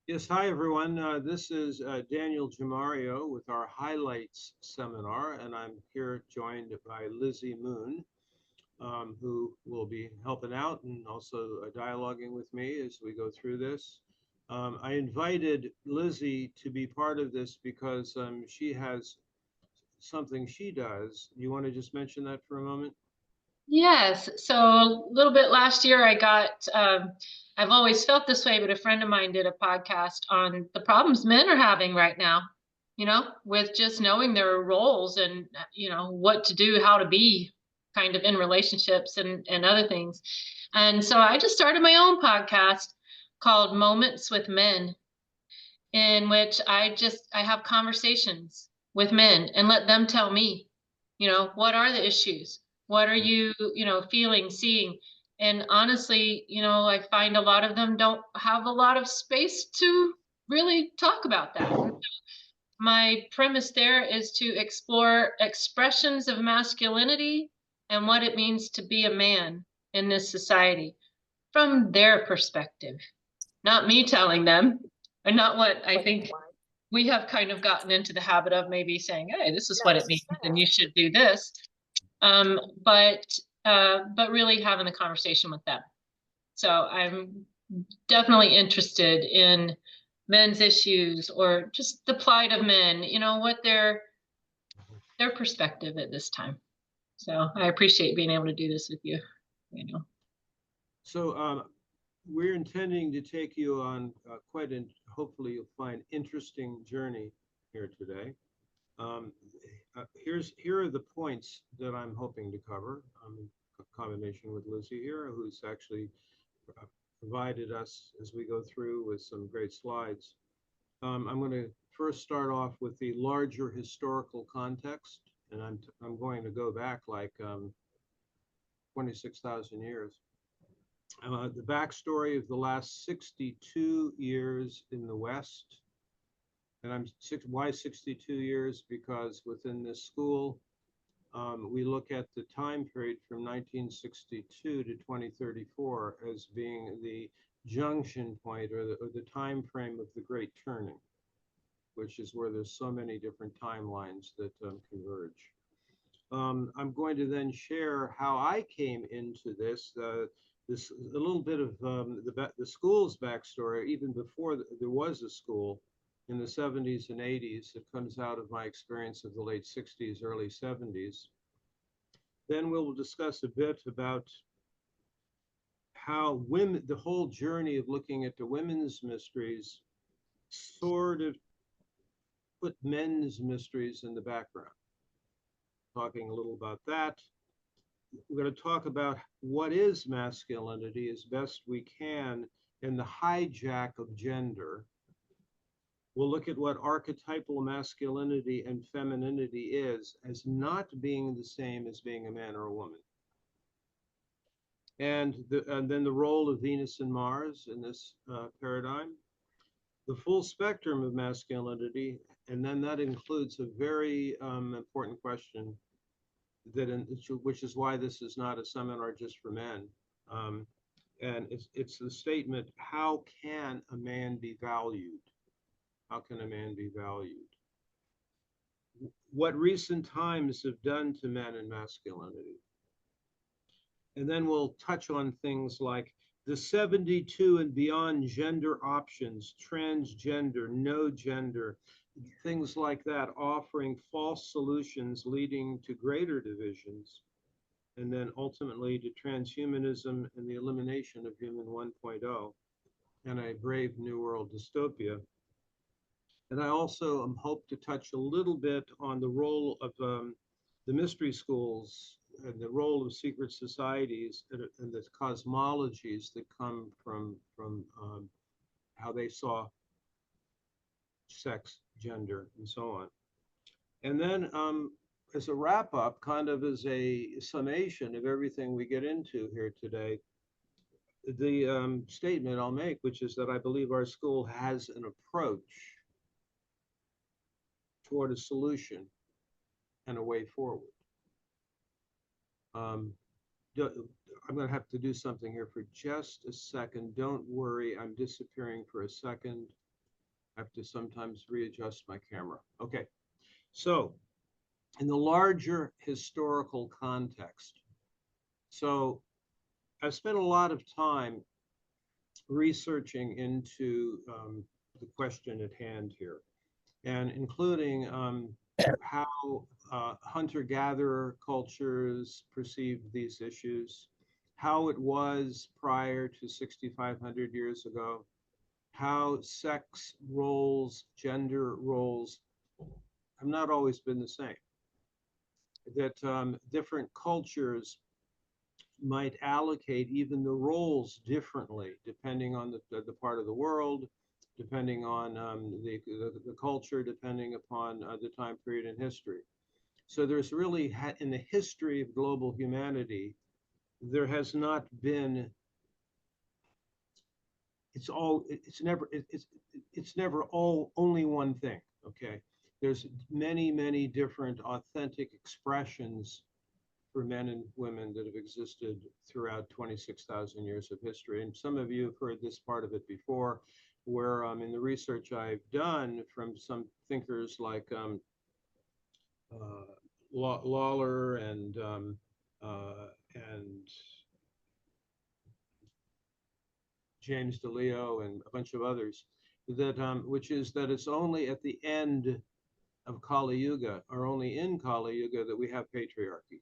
Yes, hi everyone. This is Daniel Giamario with our highlights seminar, and I'm here joined by Lizzie Moon, who will be helping out and also dialoguing with me as we go through this. I invited Lizzie to be part of this because she has something she does. You want to just mention that for a moment? Yes. So a little bit last year, I've always felt this way, but a friend of mine did a podcast on the problems men are having right now, with just knowing their roles and, what to do, how to be kind of in relationships and other things. And so I just started my own podcast called Moments with Men, in which I have conversations with men and let them tell me, what are the issues? What are you, feeling, seeing? And honestly, I find a lot of them don't have a lot of space to really talk about that. My premise there is to explore expressions of masculinity and what it means to be a man in this society from their perspective, not me telling them, and not what I think we have kind of gotten into the habit of maybe saying, "Hey, this is what it means, and you should do this." Um, but but really having the conversation with them. So I'm definitely interested in men's issues or just the plight of men. What their perspective at this time. So I appreciate being able to do this with you. You know. So we're intending to take you on quite an, hopefully you'll find interesting journey here today. Um, here are the points that I'm hoping to cover. In combination with Lizzie here, who's actually uh, provided us as we go through with some great slides. I'm going to first start off with the larger historical context, and I'm going to go back like 26,000 years. The backstory of the last 62 years in the West. And why 62 years? Because within this school, we look at the time period from 1962 to 2034 as being the junction point or the time frame of the Great Turning, which is where there's so many different timelines that converge. I'm going to then share how I came into this a little bit of the school's backstory, even before there was a school in the 70s and 80s. It comes out of my experience of the late 60s, early 70s. Then we'll discuss a bit about how women, the whole journey of looking at the women's mysteries, sort of put men's mysteries in the background. Talking a little about that. We're going to talk about what is masculinity as best we can in the hijack of gender. We'll look at what archetypal masculinity and femininity is as not being the same as being a man or a woman. And then the role of Venus and Mars in this paradigm, the full spectrum of masculinity, and then that includes a very important question which is why this is not a seminar just for men. Um, and it's the statement, how can a man be valued? How can a man be valued? What recent times have done to men and masculinity? And then we'll touch on things like the 72 and beyond gender options, transgender, no gender, things like that, offering false solutions leading to greater divisions, and then ultimately to transhumanism and the elimination of human 1.0 and a brave new world dystopia. And I also hope to touch a little bit on the role of the mystery schools and the role of secret societies and the cosmologies that come from how they saw sex, gender, and so on. And then as a wrap up, kind of as a summation of everything we get into here today, the statement I'll make, which is that I believe our school has an approach toward a solution and a way forward. Um, I'm going to have to do something here for just a second. Don't worry, I'm disappearing for a second. I have to sometimes readjust my camera. Okay, so in the larger historical context, so I've spent a lot of time researching into the question at hand here, and including how hunter-gatherer cultures perceived these issues, how it was prior to 6,500 years ago, how sex roles, gender roles have not always been the same, that different cultures might allocate even the roles differently depending on the part of the world, depending on the culture, depending upon the time period in history. So there's really, in the history of global humanity, there has not been, it's never all only one thing, okay? There's many, many different authentic expressions for men and women that have existed throughout 26,000 years of history. And some of you have heard this part of it before, where in the research I've done from some thinkers like Lawler and James DeLeo and a bunch of others, that which is that it's only at the end of Kali Yuga, or only in Kali Yuga, that we have patriarchy.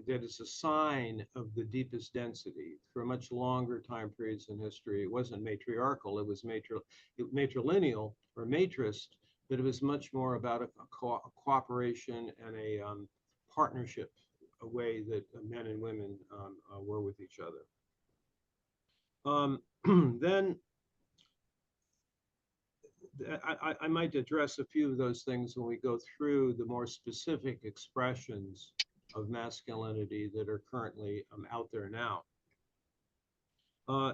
That is a sign of the deepest density. For much longer time periods in history, it wasn't matriarchal, it was matrilineal or matrist, but it was much more about a cooperation and a partnership, a way that men and women were with each other. Then I might address a few of those things when we go through the more specific expressions of masculinity that are currently out there now.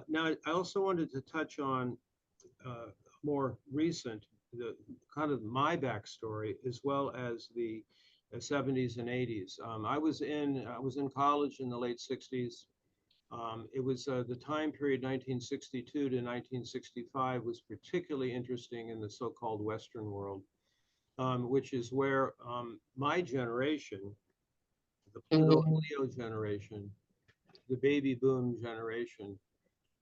Now, I also wanted to touch on more recent, the kind of my backstory, as well as the 70s and 80s. I was in college in the late 60s. It was the time period 1962 to 1965 was particularly interesting in the so-called Western world, which is where my generation, the Leo generation, the baby boom generation,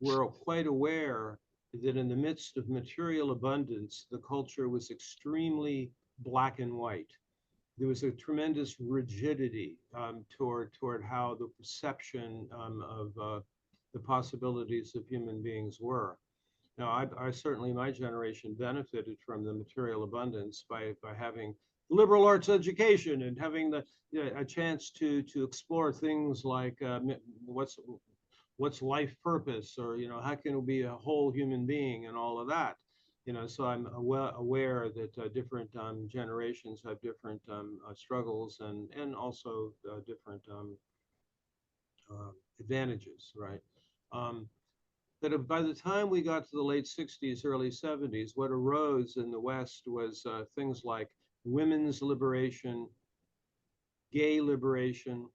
were quite aware that in the midst of material abundance, the culture was extremely black and white. There was a tremendous rigidity toward how the perception of the possibilities of human beings were. Now, I certainly, my generation benefited from the material abundance by having liberal arts education and having a chance to explore things like what's life purpose, or how can we be a whole human being and all of that. So I'm aware that different generations have different struggles and also different advantages, right? But by the time we got to the late 60s, early 70s, what arose in the West was things like women's liberation, gay liberation.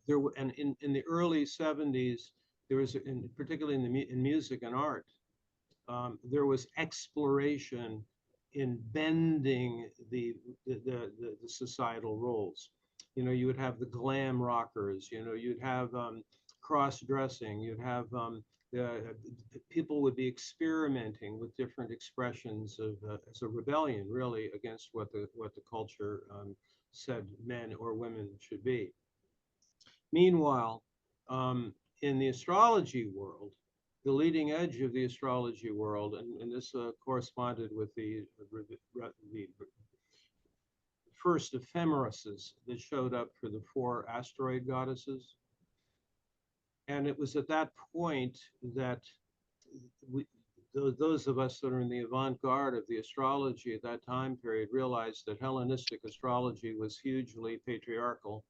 And in the early 70s, there was, particularly in music and art, there was exploration in bending the societal roles. You would have the glam rockers, you'd have cross-dressing, you'd have people would be experimenting with different expressions of as a rebellion, really, against what the culture said men or women should be. Meanwhile, in the astrology world, the leading edge of the astrology world, and this corresponded with the first ephemerises that showed up for the 4 asteroid goddesses. And it was at that point that those of us that are in the avant-garde of the astrology at that time period realized that Hellenistic astrology was hugely patriarchal,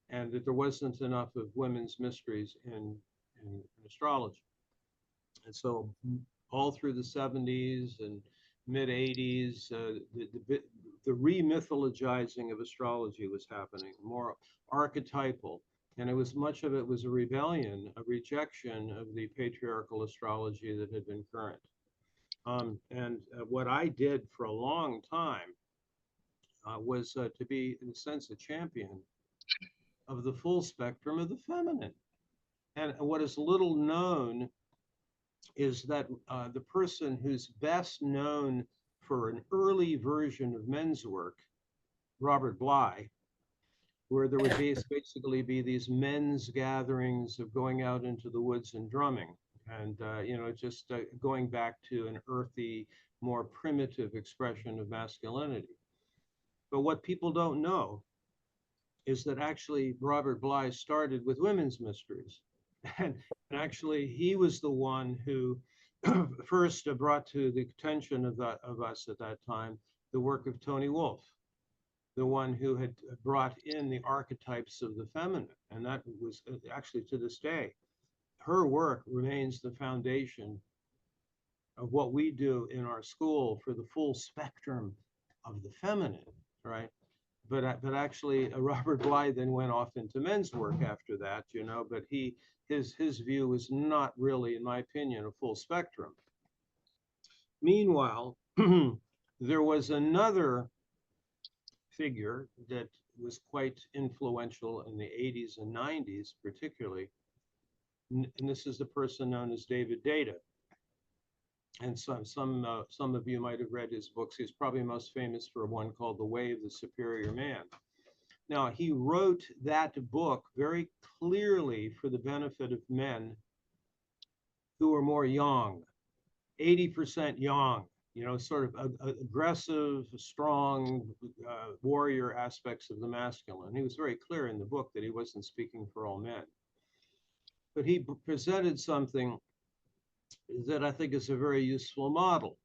and that there wasn't enough of women's mysteries in astrology. And so all through the 70s and mid 80s, the re-mythologizing of astrology was happening, more archetypal. And much of it was a rebellion, a rejection of the patriarchal astrology that had been current. And what I did for a long time was to be, in a sense, a champion of the full spectrum of the feminine. And what is little known is that the person who's best known for an early version of men's work, Robert Bly, where there would basically be these men's gatherings of going out into the woods and drumming, and just going back to an earthy, more primitive expression of masculinity. But what people don't know is that actually Robert Bly started with women's mysteries. And actually, he was the one who first brought to the attention of us at that time the work of Toni Wolff, the one who had brought in the archetypes of the feminine. And that was actually, to this day, her work remains the foundation of what we do in our school for the full spectrum of the feminine, right? But actually, Robert Bly then went off into men's work after that, but his view was not really, in my opinion, a full spectrum. Meanwhile, there was another figure that was quite influential in the 80s and 90s, particularly, and this is the person known as David Data. And some of you might have read his books. He's probably most famous for one called The Way of the Superior Man. Now, he wrote that book very clearly for the benefit of men who were more yang, 80% yang, sort of aggressive, strong warrior aspects of the masculine. He was very clear in the book that he wasn't speaking for all men. But he presented something that I think is a very useful model,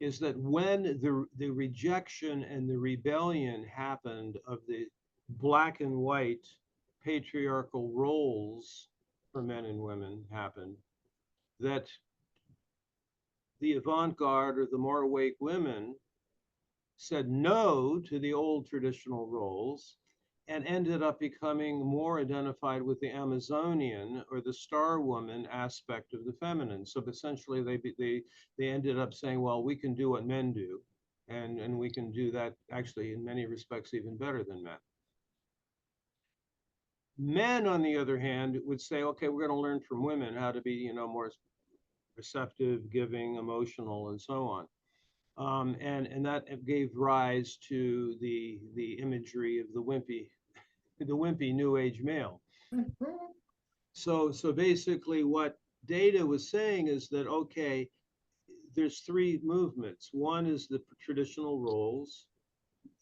is that when the rejection and the rebellion happened of the black and white patriarchal roles for men and women happened, that the avant-garde or the more awake women said no to the old traditional roles and ended up becoming more identified with the Amazonian or the star woman aspect of the feminine. So essentially they ended up saying, well, we can do what men do, and we can do that actually in many respects even better than men. Men, on the other hand, would say, okay, we're going to learn from women how to be, more receptive, giving, emotional, and so on. And that gave rise to the imagery of the wimpy New Age male. So basically, what Data was saying is that, okay, there's three movements. One is the traditional roles,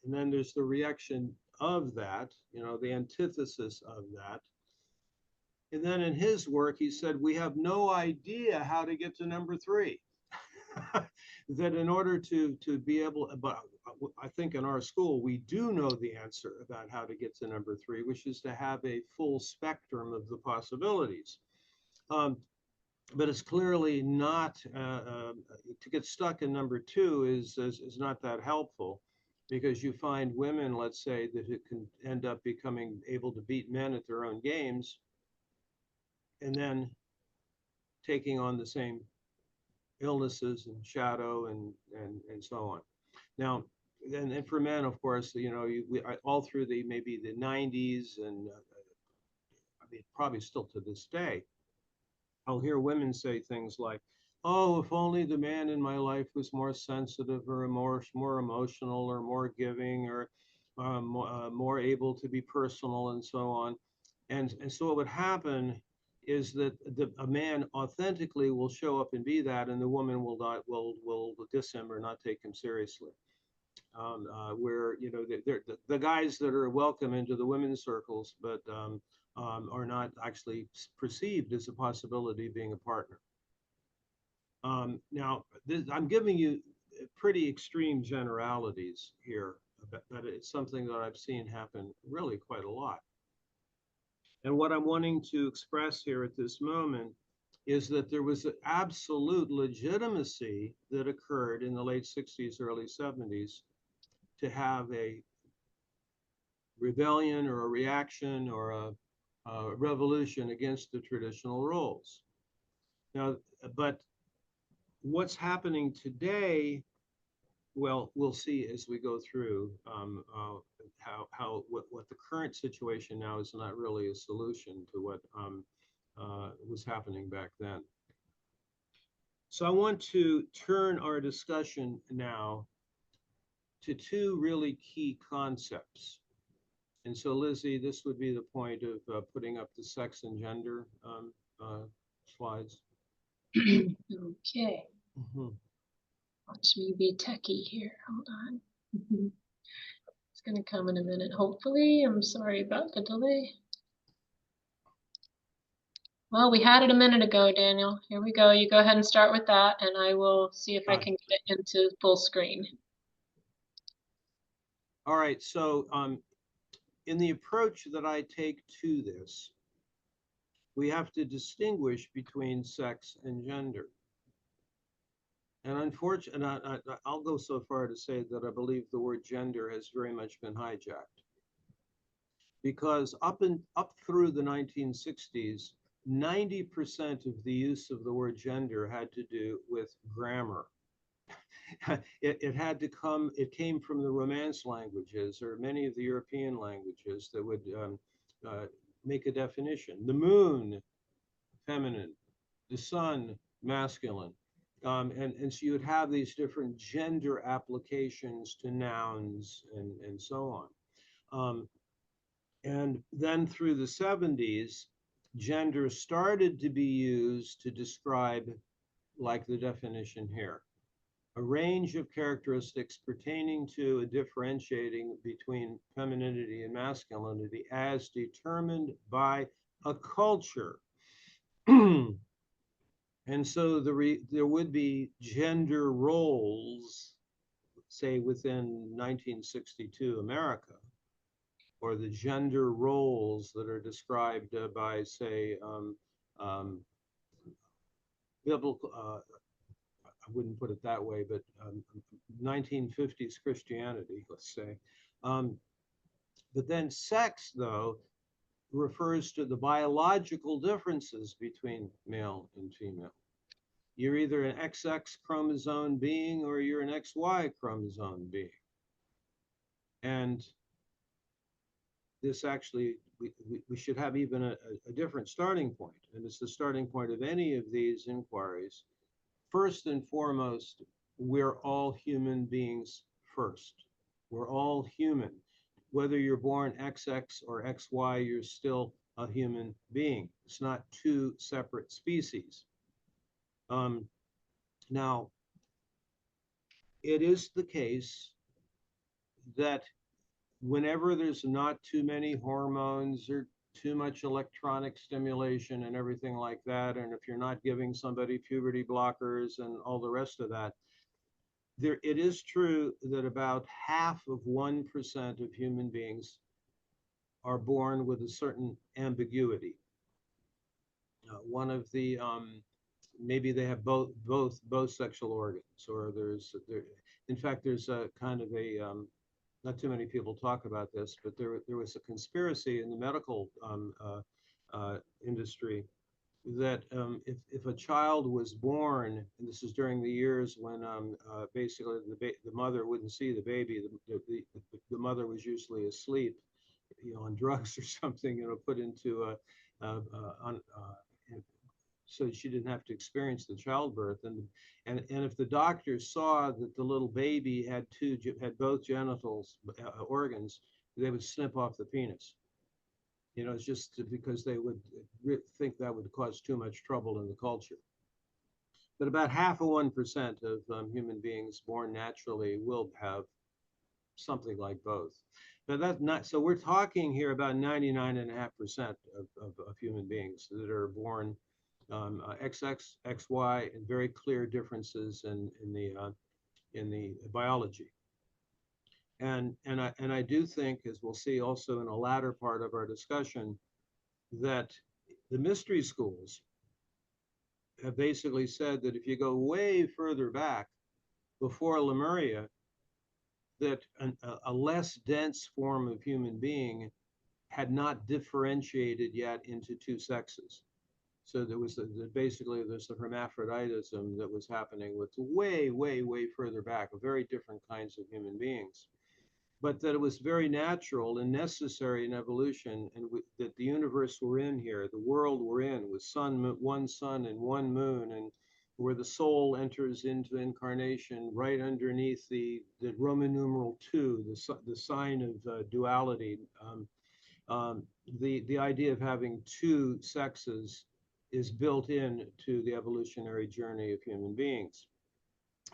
and then there's the reaction of that, the antithesis of that. And then in his work, he said, we have no idea how to get to number three. That in order to be able, but I think in our school, we do know the answer about how to get to number three, which is to have a full spectrum of the possibilities. But it's clearly not, to get stuck in number two is not that helpful, because you find women, let's say, that it can end up becoming able to beat men at their own games, and then taking on the same illnesses and shadow and so on. Now, and for men, of course, all through maybe the 90s and I mean, probably still to this day, I'll hear women say things like, oh, if only the man in my life was more sensitive or more emotional or more giving or more able to be personal and so on. And so what would happen is that a man authentically will show up and be that, and the woman will diss him or not take him seriously. Where the guys that are welcome into the women's circles, but are not actually perceived as a possibility of being a partner. Now, I'm giving you pretty extreme generalities here, but it's something that I've seen happen really quite a lot. And what I'm wanting to express here at this moment is that there was an absolute legitimacy that occurred in the late 60s, early 70s to have a rebellion or a reaction or a revolution against the traditional roles. Now, but what's happening today, well, we'll see as we go through what the current situation now is not really a solution to what was happening back then. So I want to turn our discussion now to two really key concepts. And so, Lizzie, this would be the point of putting up the sex and gender slides. Okay. Mhm. Watch me be techie here. Hold on. It's going to come in a minute, hopefully. I'm sorry about the delay. Well, we had it a minute ago, Daniel. Here we go. You go ahead and start with that, and I will see if I can get it into full screen. All right. So in the approach that I take to this, we have to distinguish between sex and gender. And unfortunately, I'll go so far to say that I believe the word gender has very much been hijacked. Because up through the 1960s, 90% of the use of the word gender had to do with grammar. It came from the Romance languages or many of the European languages that would make a definition. The moon, feminine, the sun, masculine. And so you would have these different gender applications to nouns and so on. And then through the 70s, gender started to be used to describe, like the definition here, a range of characteristics pertaining to a differentiating between femininity and masculinity as determined by a culture. And so there would be gender roles, say within 1962 America, or the gender roles that are described by, say, biblical, I wouldn't put it that way, but 1950s Christianity, let's say. But then sex, though, refers to the biological differences between male and female. You're either an XX chromosome being or you're an XY chromosome being. And this actually, we should have even a different starting point. And it's the starting point of any of these inquiries. First and foremost, we're all human beings first. We're all human. Whether you're born XX or XY, you're still a human being. It's not two separate species. Now, it is the case that whenever there's not too many hormones or too much electronic stimulation and everything like that, and if you're not giving somebody puberty blockers and all the rest of that, it is true that about 0.5% of human beings are born with a certain ambiguity. One of the maybe they have both sexual organs, or in fact, there's a kind of a not too many people talk about this, but there was a conspiracy in the medical industry that if a child was born, and this is during the years when basically the mother wouldn't see the baby, the mother was usually asleep, on drugs or something, put into so she didn't have to experience the childbirth. And if the doctor saw that the little baby had both genitals organs, they would snip off the penis. It's just because they would think that would cause too much trouble in the culture. But about 0.5% of human beings born naturally will have something like both. But that's not, so we're talking here about 99.5% of human beings that are born XX, XY, and very clear differences in the biology. And I do think, as we'll see also in a latter part of our discussion, that the mystery schools have basically said that if you go way further back, before Lemuria, that a less dense form of human being had not differentiated yet into two sexes. So there was basically there's the hermaphroditism that was happening with way, way, way further back, very different kinds of human beings, but that it was very natural and necessary in evolution, and that the universe we're in here, the world we're in, with one sun and one moon, and where the soul enters into incarnation right underneath the Roman numeral 2, the sign of duality. The idea of having two sexes is built in to the evolutionary journey of human beings.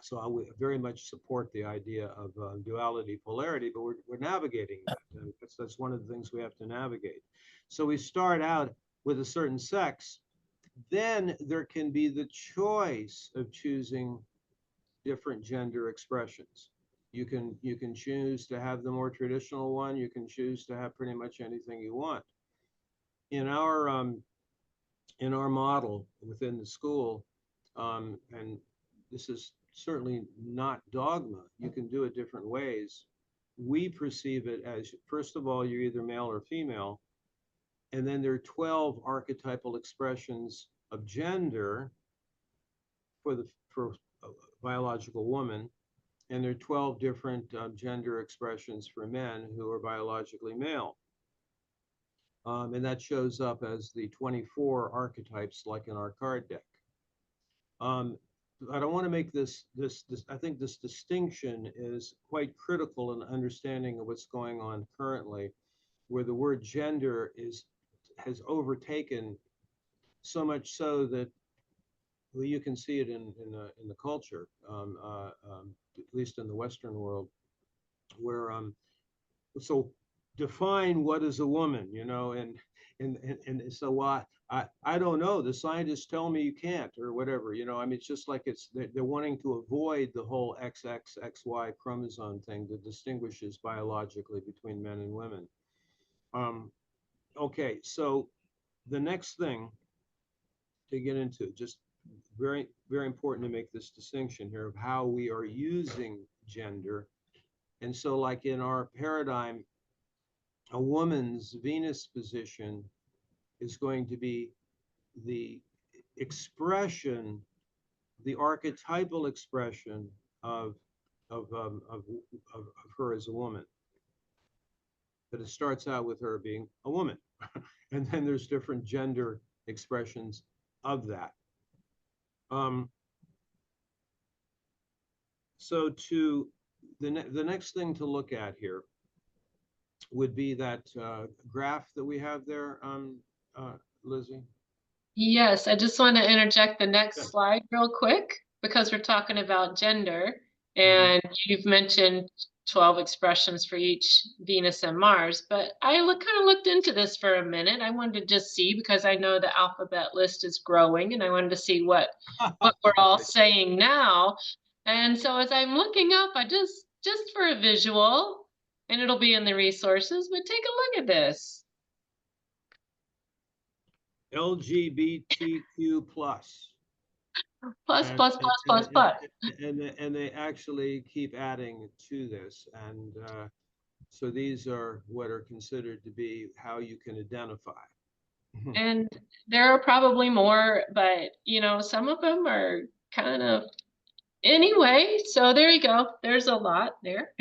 So I would very much support the idea of duality, polarity, but we're navigating that. That's one of the things we have to navigate. So we start out with a certain sex, then there can be the choice of choosing different gender expressions. You can choose to have the more traditional one. You can choose to have pretty much anything you want. In our model within the school, and this is certainly not dogma, you can do it different ways. We perceive it as, first of all, you're either male or female, and then there are 12 archetypal expressions of gender for a biological woman, and there are 12 different gender expressions for men who are biologically male. And that shows up as the 24 archetypes, like in our card deck. I don't want to make this, I think this distinction is quite critical in understanding of what's going on currently, where the word gender has overtaken so much so that, well, you can see it in the culture, at least in the Western world, where so define what is a woman, and so I don't know. The scientists tell me you can't, or whatever, I mean, it's just like they're wanting to avoid the whole XXXY chromosome thing that distinguishes biologically between men and women. Okay, so the next thing to get into, just very, very important to make this distinction here of how we are using gender. And so, like in our paradigm, a woman's Venus position is going to be the expression, the archetypal expression of her as a woman. But it starts out with her being a woman, and then there's different gender expressions of that. So the next thing to look at here would be that graph that we have there, Lizzie. Yes, I just want to interject the next Yeah. slide real quick because we're talking about gender, Mhm. and you've mentioned 12 expressions for each Venus and Mars, but I kind of looked into this for a minute. I wanted to just see because I know the alphabet list is growing, and I wanted to see what we're all saying now. And so as I'm looking up, I just for a visual, and it'll be in the resources, but take a look at this. LGBTQ plus. Plus, plus, plus, plus, plus. And they actually keep adding to this. And so these are what are considered to be how you can identify. And there are probably more, but some of them are kind of anyway. So there you go. There's a lot there.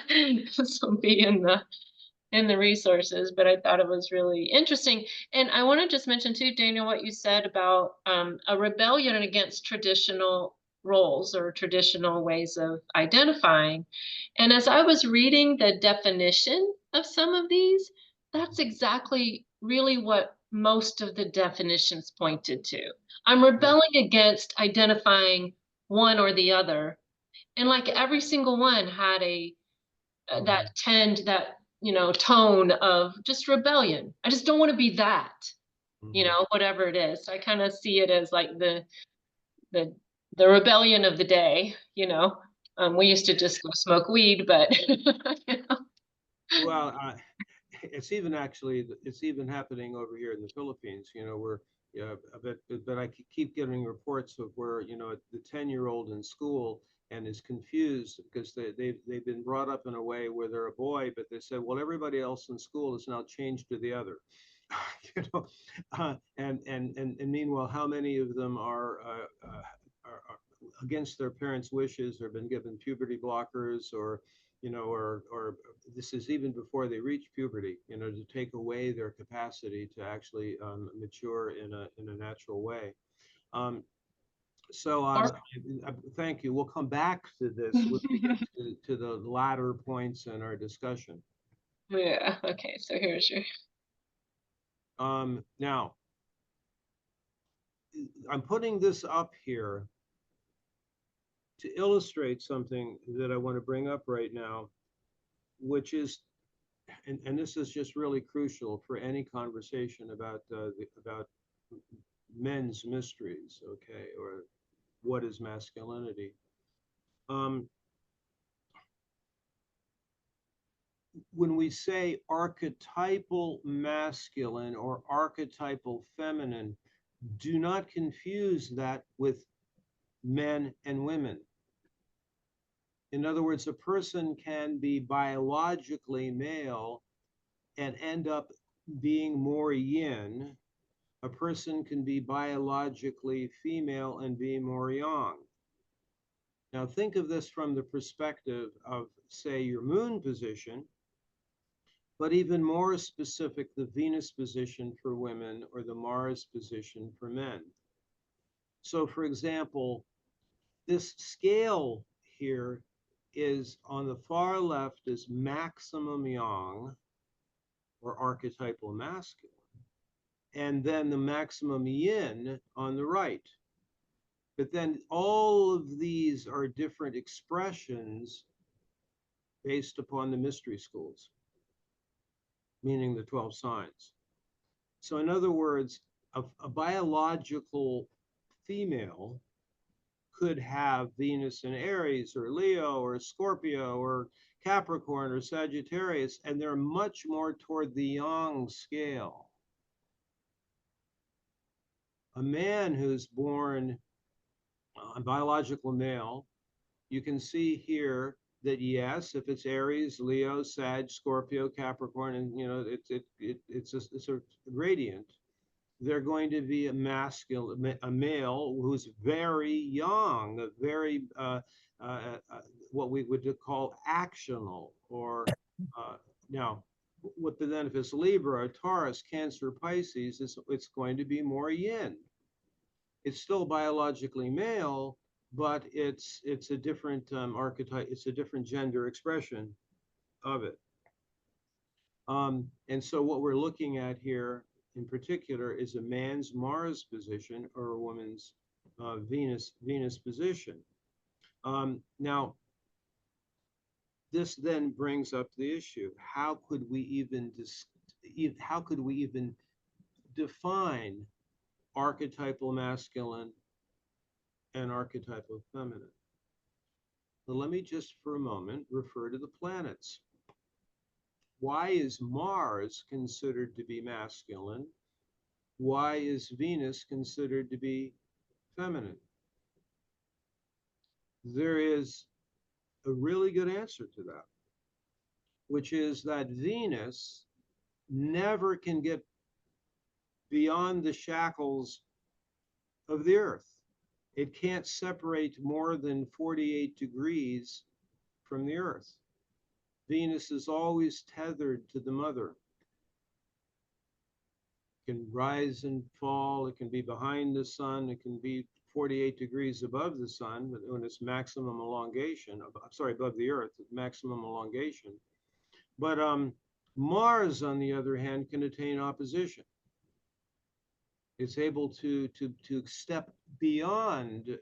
This will be in the resources, but I thought it was really interesting. And I want to just mention too, Daniel, what you said about a rebellion against traditional roles or traditional ways of identifying. And as I was reading the definition of some of these, that's exactly really what most of the definitions pointed to. I'm rebelling against identifying one or the other. And like every single one had that tone of just rebellion. I just don't want to be that, whatever it is. So I kind of see it as like the the rebellion. Of the day. We used to just go smoke weed, but Well, it's even happening over here in the Philippines, where, yeah, but I keep getting reports of where, the 10-year-old in school and is confused because they've been brought up in a way where they're a boy, but they said, well, everybody else in school is now changed to the other. you know, And meanwhile, how many of them are against their parents' wishes, or been given puberty blockers, or or this is even before they reach puberty, to take away their capacity to actually mature in a natural way. Um, so thank you. We'll come back to this when we get to the latter points in our discussion. Yeah, okay, so here's your. Now, I'm putting this up here to illustrate something that I want to bring up right now, which is, and this is just really crucial for any conversation about about men's mysteries, okay, or what is masculinity. Um, when we say archetypal masculine or archetypal feminine, do not confuse that with men and women. In other words, a person can be biologically male and end up being more yin. A person can be biologically female and be more yang. Now, think of this from the perspective of, say, your moon position, but even more specific, the Venus position for women or the Mars position for men. So, for example, this scale here is on the far left is maximum yang or archetypal masculine, and then the maximum yin on the right. But then all of these are different expressions based upon the mystery schools, meaning the 12 signs. So in other words, a biological female could have Venus in Aries or Leo or Scorpio or Capricorn or Sagittarius, and they're much more toward the yang scale. A man who's born a biological male, you can see here that yes, if it's Aries, Leo, Sag, Scorpio, Capricorn, and it's a gradient, they're going to be a masculine, a male who's very young, a very what we would call actional, or now. But then if it's Libra, Taurus, Cancer, Pisces, it's going to be more yin. It's still biologically male, but it's a different archetype. It's a different gender expression of it. And so what we're looking at here in particular is a man's Mars position or a woman's Venus position. Now, this then brings up the issue: how could we even define archetypal masculine and archetypal feminine? Well, let me just for a moment refer to the planets. Why is Mars considered to be masculine? Why is Venus considered to be feminine? There is a really good answer to that, which is that Venus never can get beyond the shackles of the Earth. It can't separate more than 48 degrees from the Earth. Venus is always tethered to the mother. It can rise and fall. It can be behind the sun. It can be 48 degrees above the sun when it's maximum elongation. Sorry, above the Earth, maximum elongation. But Mars, on the other hand, can attain opposition. It's able to step beyond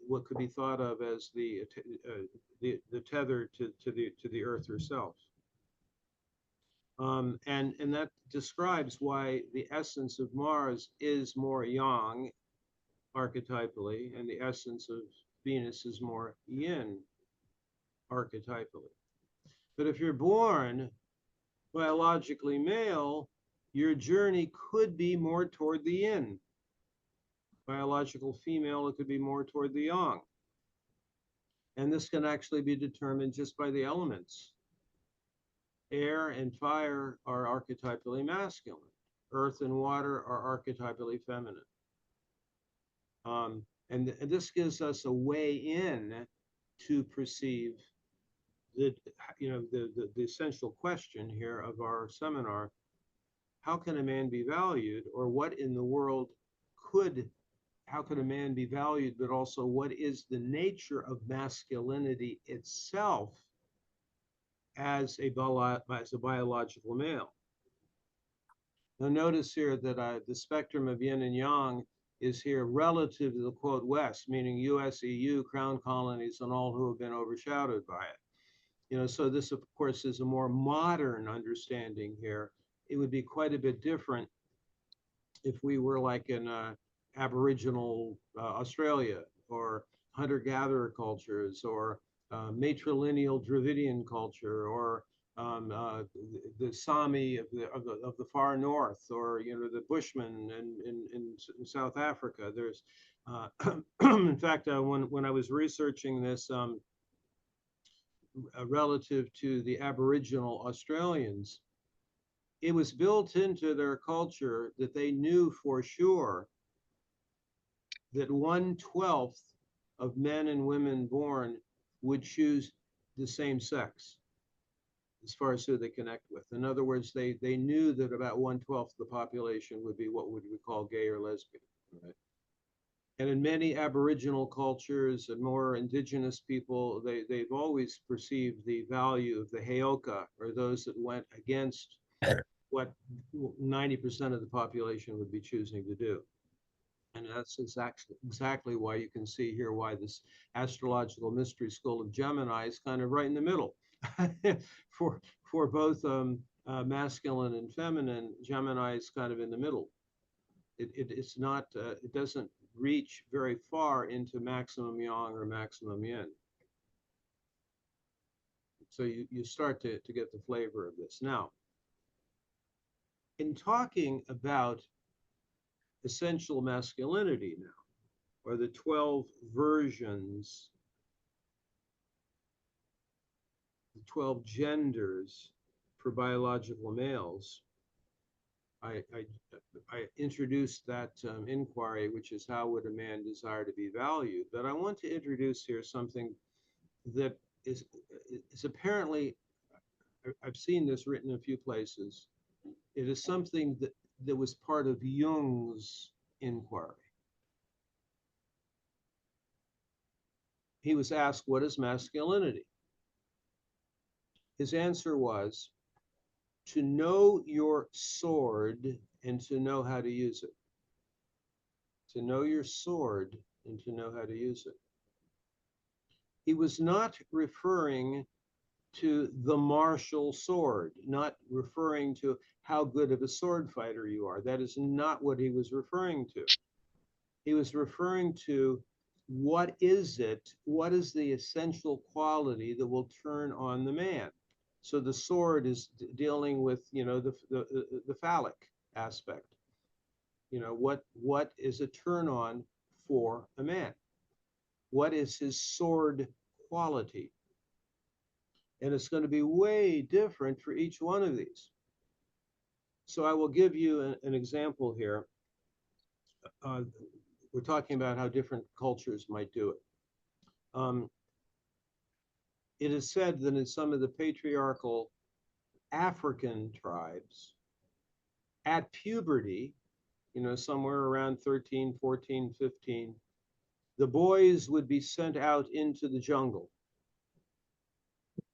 what could be thought of as the tether to the Earth herself. And that describes why the essence of Mars is more yang archetypally, and the essence of Venus is more yin archetypally. But if you're born biologically male, your journey could be more toward the yin. Biological female, it could be more toward the yang. And this can actually be determined just by the elements. Air and fire are archetypally masculine. earth and water are archetypally feminine. And this gives us a way in to perceive the, the essential question here of our seminar: how can a man be valued, or what in the world how could a man be valued, but also what is the nature of masculinity itself as a biological male? Now notice here that the spectrum of yin and yang is here relative to the quote West, meaning US, EU, crown colonies, and all who have been overshadowed by it. So this, of course, is a more modern understanding here. It would be quite a bit different if we were like in Aboriginal Australia, or hunter-gatherer cultures, or matrilineal Dravidian culture, or the Sami of the far north, or the Bushmen in South Africa. There's in fact, when I was researching this relative to the Aboriginal Australians, it was built into their culture that they knew for sure that 1/12 of men and women born would choose the same sex as far as who they connect with. In other words, they knew that about 1/12 of the population would be what would we call gay or lesbian, right? And in many Aboriginal cultures and more indigenous people, they've always perceived the value of the heoka, or those that went against what 90% of the population would be choosing to do. And that's exactly why you can see here why this astrological mystery school of Gemini is kind of right in the middle. for both masculine and feminine, Gemini is kind of in the middle. It's not, it doesn't reach very far into maximum yang or maximum yin. So you start to get the flavor of this. Now, in talking about essential masculinity now, or the 12 versions, the 12 genders for biological males, I introduced that inquiry, which is how would a man desire to be valued? But I want to introduce here something that is apparently, I've seen this written in a few places. It is something that was part of Jung's inquiry. He was asked, what is masculinity? His answer was, to know your sword and to know how to use it. To know your sword and to know how to use it. He was not referring to the martial sword, not referring to how good of a sword fighter you are. That is not what he was referring to. He was referring to what is the essential quality that will turn on the man. So the sword is dealing with, the phallic aspect. What is a turn on for a man? What is his sword quality? And it's going to be way different for each one of these. So I will give you an example here. We're talking about how different cultures might do it. It is said that in some of the patriarchal African tribes, at puberty, somewhere around 13, 14, 15, the boys would be sent out into the jungle.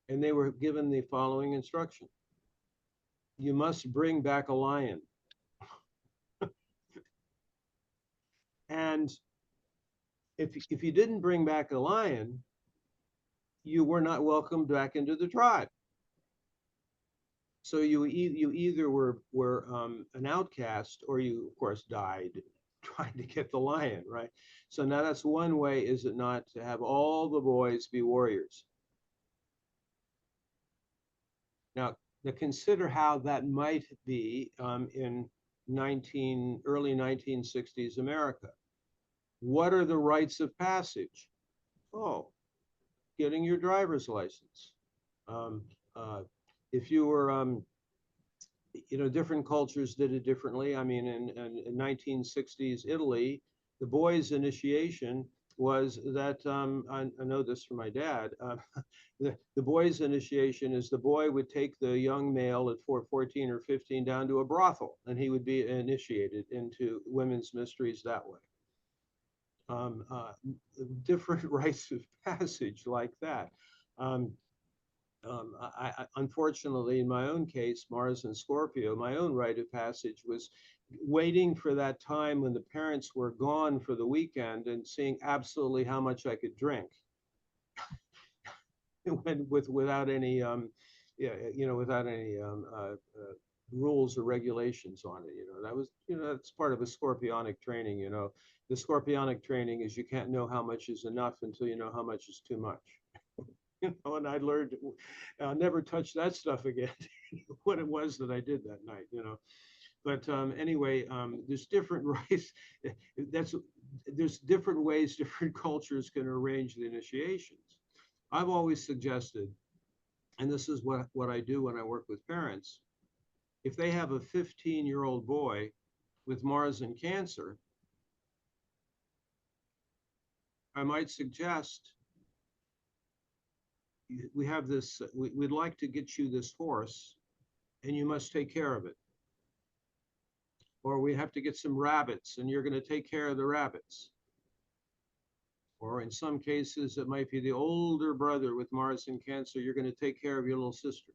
And they were given the following instruction: you must bring back a lion. And if you didn't bring back a lion, you were not welcomed back into the tribe. So you either were an outcast, or you, of course, died trying to get the lion, right? So now that's one way, is it not, to have all the boys be warriors. Now consider how that might be in early 1960s America. What are the rites of passage? Oh, getting your driver's license. If you were different cultures did it differently. I mean, in 1960s Italy, the boys' initiation was that I know this from my dad. The boys' initiation is the boy would take the young male at 14 or 15 down to a brothel, and he would be initiated into women's mysteries that way. Um, uh, Different rites of passage like that. Um, Unfortunately, in my own case, Mars and Scorpio, my own rite of passage was waiting for that time when the parents were gone for the weekend and seeing absolutely how much I could drink, without any yeah, without any rules or regulations on it. That was, that's part of a scorpionic training. The scorpionic training is you can't know how much is enough until you know how much is too much. And I learned I'll never touch that stuff again. What it was that I did that night. But anyway, there's different rites. That's there's different ways different cultures can arrange the initiations. I've always suggested, and this is what I do when I work with parents, if they have a 15-year-old boy with Mars in Cancer, I might suggest we have this, we'd like to get you this horse and you must take care of it. Or we have to get some rabbits and you're going to take care of the rabbits. Or in some cases, it might be the older brother with Mars in Cancer, you're going to take care of your little sister.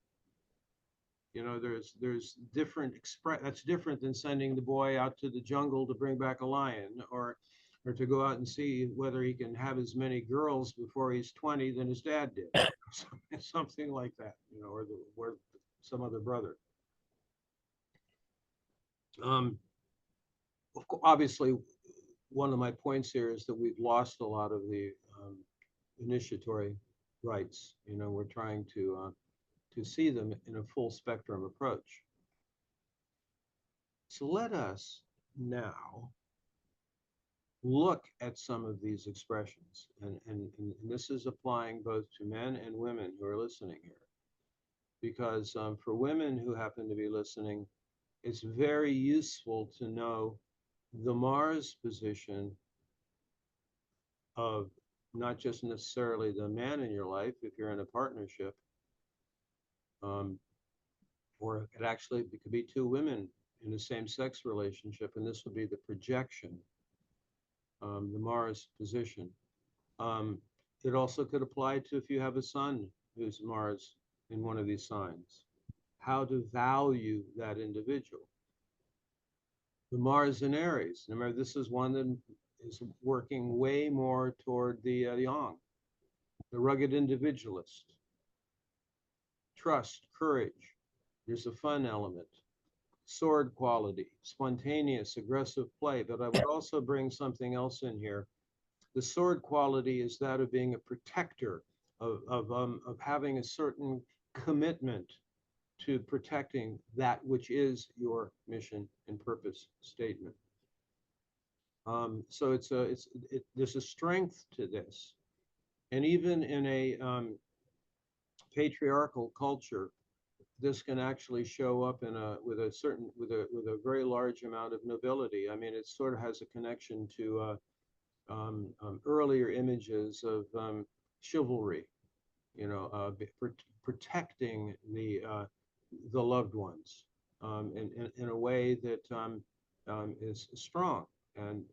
There's different that's different than sending the boy out to the jungle to bring back a lion, or to go out and see whether he can have as many girls before he's 20 than his dad did. Something like that, or some other brother. Um, Obviously, one of my points here is that we've lost a lot of the initiatory rights. We're trying to see them in a full spectrum approach. So let us now look at some of these expressions. And this is applying both to men and women who are listening here. Because for women who happen to be listening, it's very useful to know the Mars position of not just necessarily the man in your life, if you're in a partnership, or it could be two women in a same-sex relationship, and this would be the projection, the Mars position. It also could apply to if you have a son who's Mars in one of these signs, how to value that individual. The Mars in Aries, remember, this is one that is working way more toward the yang, the rugged individualist. Trust, courage, there's a fun element. Sword quality, spontaneous, aggressive play, but I would also bring something else in here. The sword quality is that of being a protector, of having a certain commitment to protecting that which is your mission and purpose statement. So there's a strength to this, and even in a patriarchal culture, this can actually show up with a very large amount of nobility. I mean, it sort of has a connection to earlier images of chivalry, protecting the loved ones in a way that is strong and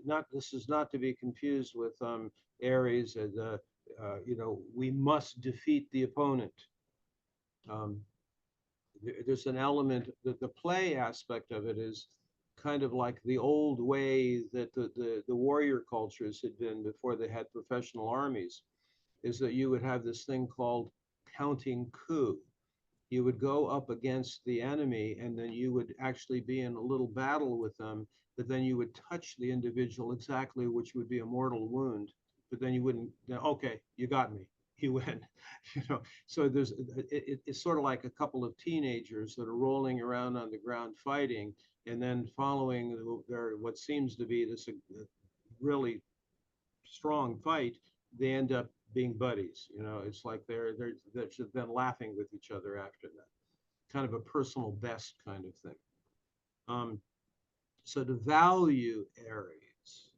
not, this is not to be confused with Aries as we must defeat the opponent. There's an element that the play aspect of it is kind of like the old way that the warrior cultures had been before they had professional armies, is that you would have this thing called counting coup. You would go up against the enemy and then you would actually be in a little battle with them, but then you would touch the individual exactly, which would be a mortal wound, but then you wouldn't, okay, you got me, you win. So it's sort of like a couple of teenagers that are rolling around on the ground fighting, and then following what seems to be this really strong fight, they end up being buddies. It's like they're then laughing with each other after that. Kind of a personal best kind of thing. So to value Aries.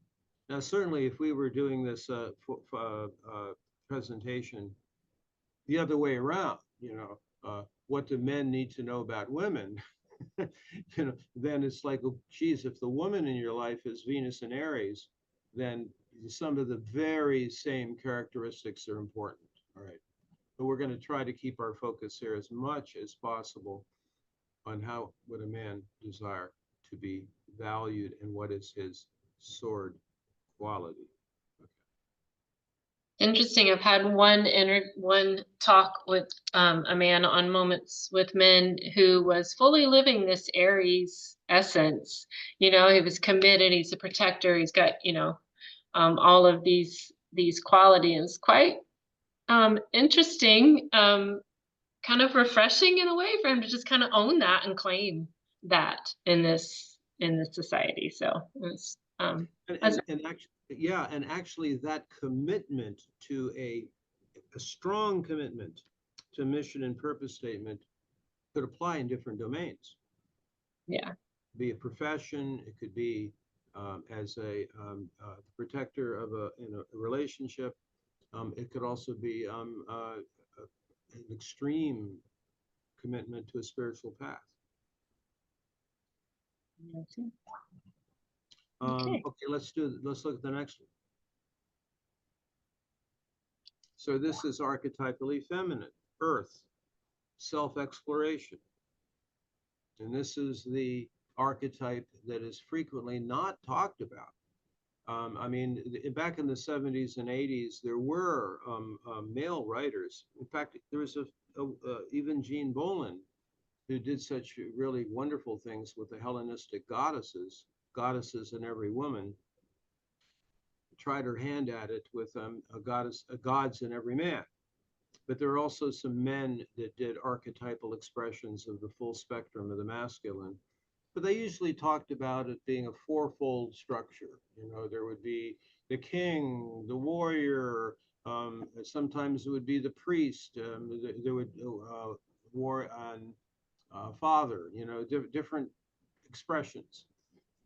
Now, certainly, if we were doing this presentation the other way around, what do men need to know about women? Then it's like, oh, geez, if the woman in your life is Venus and Aries, then some of the very same characteristics are important. All right. But we're going to try to keep our focus here as much as possible on how would a man desire to be valued and what is his sword quality. Interesting. I've had one talk with a man on Moments with Men who was fully living this Aries essence. He was committed. He's a protector. He's got all of these qualities. Quite interesting. Kind of refreshing in a way for him to just kind of own that and claim that in this society. So it's And actually, yeah, and actually that commitment to a strong commitment to mission and purpose statement could apply in different domains. Yeah. Be a profession, it could be as a protector of in a relationship. It could also be an extreme commitment to a spiritual path. Okay, let's look at the next one. So this is archetypally feminine, earth, self-exploration. And this is the archetype that is frequently not talked about. I mean, back in the 70s and 80s, there were male writers. In fact, there was even Jean Bolin, who did such really wonderful things with the Hellenistic goddesses in every woman, tried her hand at it with gods in every man. But there are also some men that did archetypal expressions of the full spectrum of the masculine. But they usually talked about it being a fourfold structure. There would be the king, the warrior, sometimes it would be the priest, there would war on father, different expressions.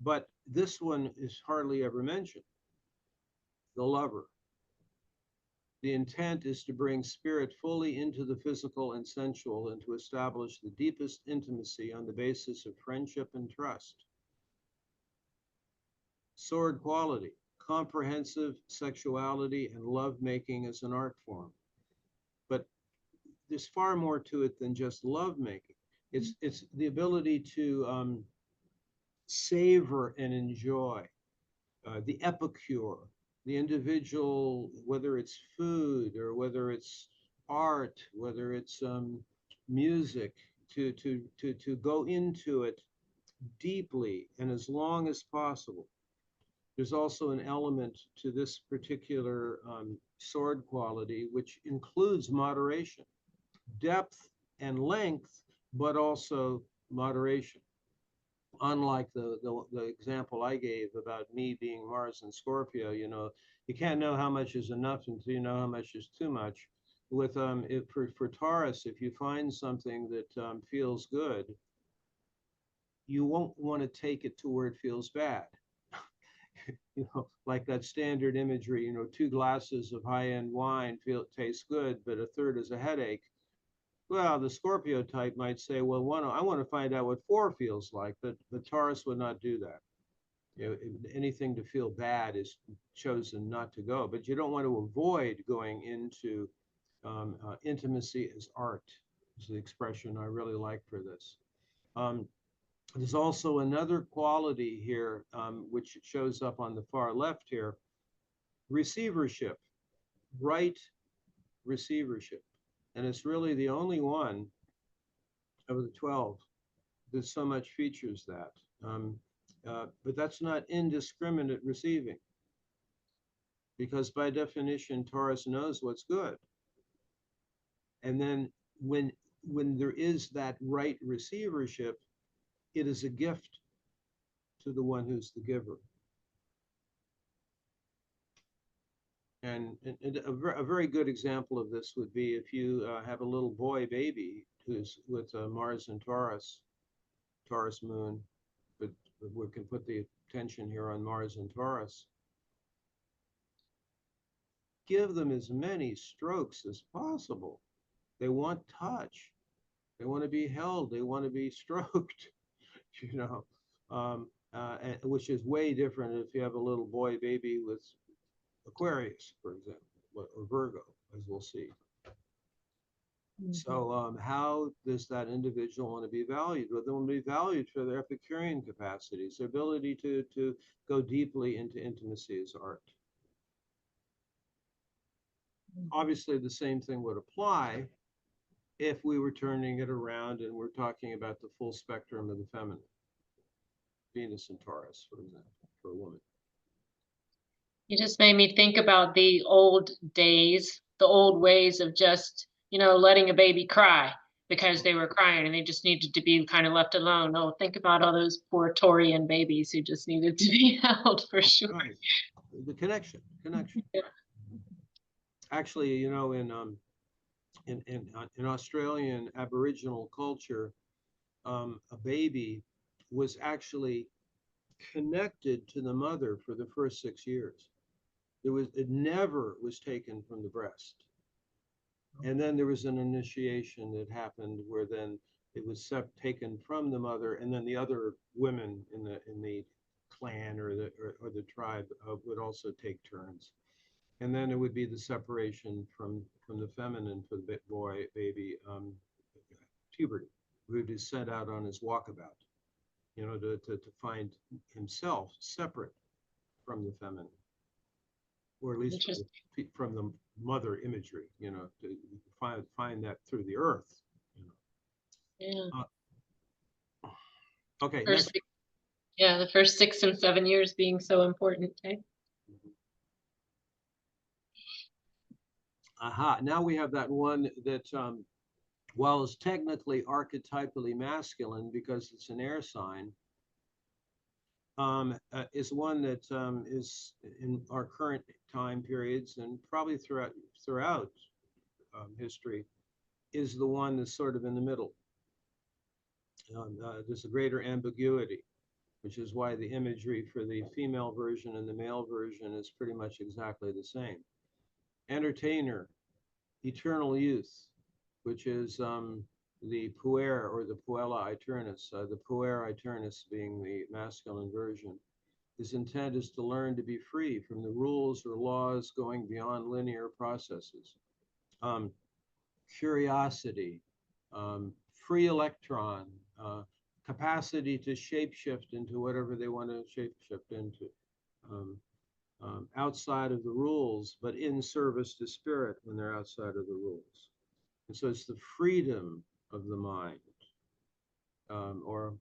But this one is hardly ever mentioned. The lover. The intent is to bring spirit fully into the physical and sensual and to establish the deepest intimacy on the basis of friendship and trust. Sword quality, comprehensive sexuality and lovemaking as an art form. But there's far more to it than just lovemaking. It's the ability to savor and enjoy, the epicure, the individual, whether it's food or whether it's art, whether it's music, to go into it deeply and as long as possible. There's also an element to this particular sword quality, which includes moderation, depth and length, but also moderation. Unlike the example I gave about me being Mars and Scorpio, you can't know how much is enough until you know how much is too much. With for Taurus, if you find something that feels good, you won't want to take it to where it feels bad. Like that standard imagery, 2 glasses of high-end wine tastes good, but a third is a headache. Well, the Scorpio type might say, well, I want to find out what 4 feels like, but the Taurus would not do that. Anything to feel bad is chosen not to go, but you don't want to avoid going into intimacy as art, is the expression I really like for this. There's also another quality here, which shows up on the far left here, receivership, right receivership. And it's really the only one of the 12 that so much features that. But that's not indiscriminate receiving, because by definition, Taurus knows what's good. And then when there is that right receivership, it is a gift to the one who's the giver. And a very good example of this would be if you have a little boy baby who's with Mars and Taurus moon, but we can put the attention here on Mars and Taurus. Give them as many strokes as possible. They want touch. They want to be held. They want to be stroked, you know, which is way different if you have a little boy baby with Aquarius, for example, or Virgo, as we'll see. So how does that individual want to be valued? Well, they want to be valued for their Epicurean capacities, their ability to go deeply into intimacy as art. Obviously, the same thing would apply if we were turning it around and we're talking about the full spectrum of the feminine. Venus and Taurus, for example, for a woman. You just made me think about the old days, the old ways of just, letting a baby cry because they were crying and they just needed to be kind of left alone. Oh, think about all those poor Taurian babies who just needed to be held for sure. Right. The connection. Yeah. Actually, in Australian Aboriginal culture, a baby was actually connected to the mother for the first 6 years. It never was taken from the breast. And then there was an initiation that happened where then it was taken from the mother, and then the other women in the clan or the tribe would also take turns. And then it would be the separation from the feminine for the baby puberty, who would be sent out on his walkabout, to find himself separate from the feminine, or at least from the mother imagery, to find that through the earth. Yeah. Okay, First, next. yeah, the first 6 and 7 years being so important, eh? Aha, now we have that one that, while it's technically archetypally masculine because it's an air sign, is one that is in our current time periods and probably throughout history, is the one that's sort of in the middle. There's a greater ambiguity, which is why the imagery for the female version and the male version is pretty much exactly the same. Entertainer, eternal youth, which is the puer or the puella aeternus, the puer aeternus being the masculine version. His intent is to learn to be free from the rules or laws going beyond linear processes. Curiosity, free electron, capacity to shapeshift into whatever they want to shapeshift into, outside of the rules, but in service to spirit when they're outside of the rules. And so it's the freedom of the mind, or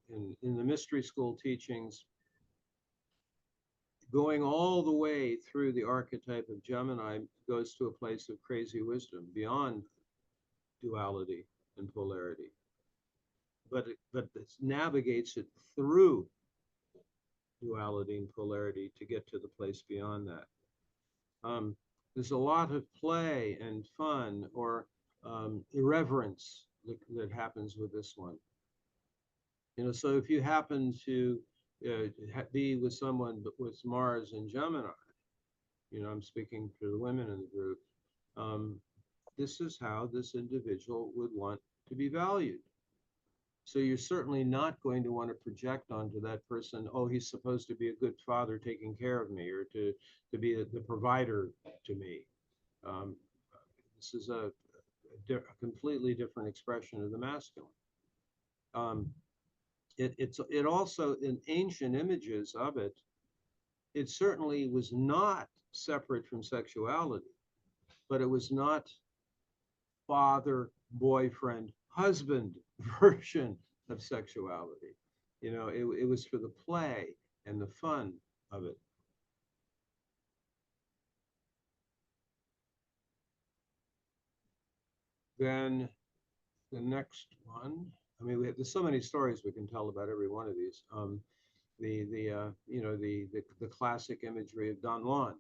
in the mystery school teachings, going all the way through the archetype of Gemini goes to a place of crazy wisdom beyond duality and polarity. But it navigates it through duality and polarity to get to the place beyond that. There's a lot of play and fun or irreverence that happens with this one. So if you happen to be with someone with Mars and Gemini, I'm speaking to the women in the group, this is how this individual would want to be valued. So you're certainly not going to want to project onto that person, oh, he's supposed to be a good father taking care of me, or to be the provider to me. This is a completely different expression of the masculine. It also, in ancient images of it, it certainly was not separate from sexuality, but it was not father, boyfriend, husband version of sexuality. It was for the play and the fun of it. Then the next one, there's so many stories we can tell about every one of these. The classic imagery of Don Juan,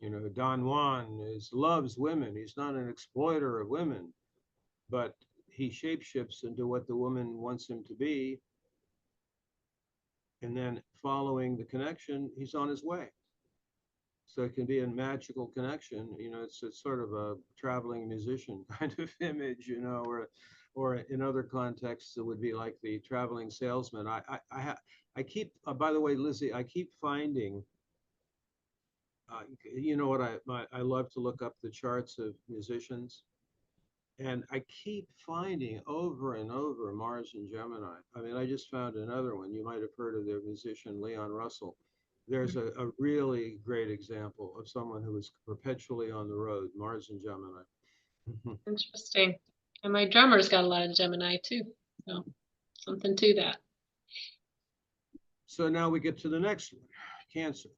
You know, Don Juan loves women. He's not an exploiter of women, but he shapeshifts into what the woman wants him to be. And then following the connection, he's on his way. So it can be a magical connection. You know, it's sort of a traveling musician kind of image, you know, or in other contexts, it would be like the traveling salesman. I keep, by the way, Lizzie, I keep finding, you know what, I love to look up the charts of musicians. And I keep finding over and over Mars and Gemini. I mean, I just found another one. You might have heard of the musician Leon Russell. There's a really great example of someone who is perpetually on the road, Mars and Gemini. Interesting. And my drummer's got a lot of Gemini too. So something to that. So now we get to the next one, Cancer.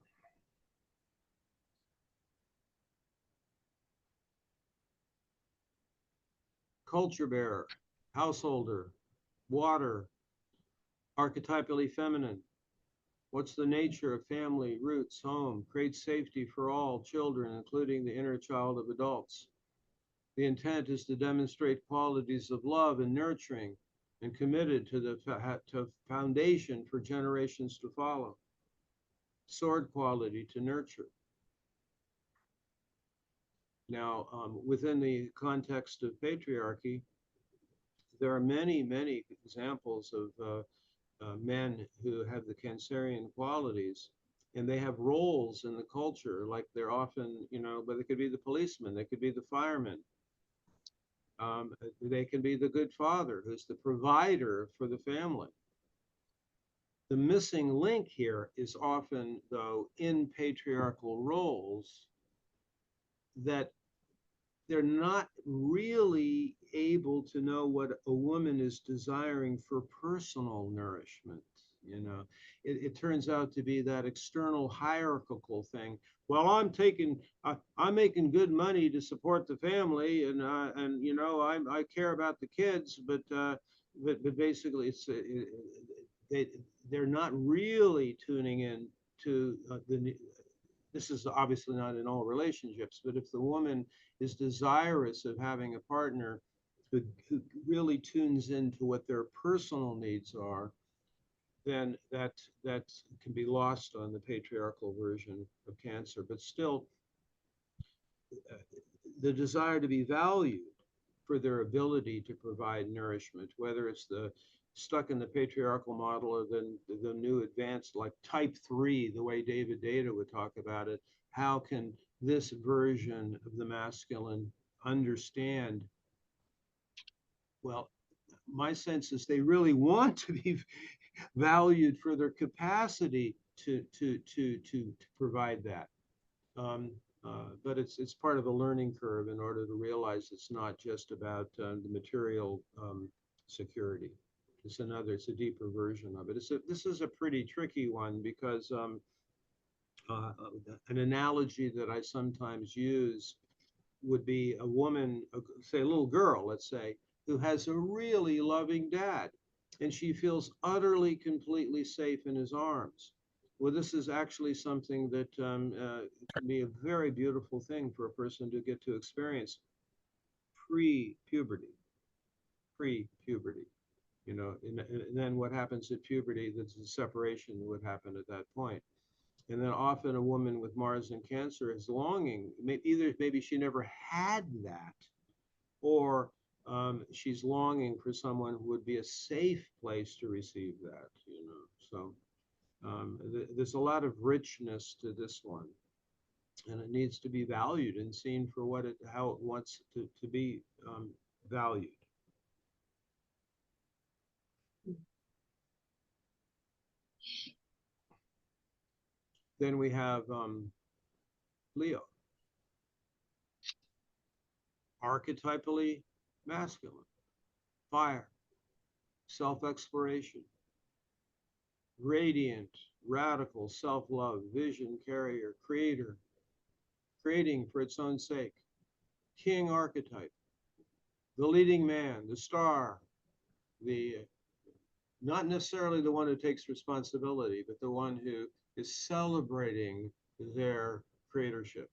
Culture bearer, householder, water, archetypally feminine. What's the nature of family, roots, home? Creates safety for all children, including the inner child of adults. The intent is to demonstrate qualities of love and nurturing and committed to the foundation for generations to follow. Sword quality to nurture. Now, within the context of patriarchy, there are many, many examples of men who have the Cancerian qualities, and they have roles in the culture, like they're often, you know, but they could be the policeman, they could be the fireman, they can be the good father who's the provider for the family. The missing link here is often, though, in patriarchal roles that they're not really able to know what a woman is desiring for personal nourishment. You know, it turns out to be that external hierarchical thing. Well, I'm making good money to support the family, and you know, I care about the kids, but basically, they they're not really tuning in to the. This is obviously not in all relationships, but if the woman is desirous of having a partner who really tunes into what their personal needs are, then that can be lost on the patriarchal version of Cancer. But still, the desire to be valued for their ability to provide nourishment, whether it's the stuck in the patriarchal model or the new advanced like type 3, the way David Data would talk about it. How can this version of the masculine understand? Well, my sense is they really want to be valued for their capacity to provide that. But it's part of a learning curve in order to realize it's not just about the material security. It's a deeper version of it. This is a pretty tricky one because uh, an analogy that I sometimes use would be a woman, say a little girl, let's say, who has a really loving dad, and she feels utterly, completely safe in his arms. Well, this is actually something that can be a very beautiful thing for a person to get to experience pre-puberty, pre-puberty. You know, and then what happens at puberty, there's a separation that would happen at that point. And then often a woman with Mars and Cancer is longing, either maybe she never had that, or she's longing for someone who would be a safe place to receive that, you know. So there's a lot of richness to this one, and it needs to be valued and seen for how it wants to be valued. Then we have Leo, archetypally masculine, fire, self-exploration, radiant, radical self-love, vision carrier, creator, creating for its own sake, king archetype, the leading man, the star, the not necessarily the one who takes responsibility, but the one who is celebrating their creatorship.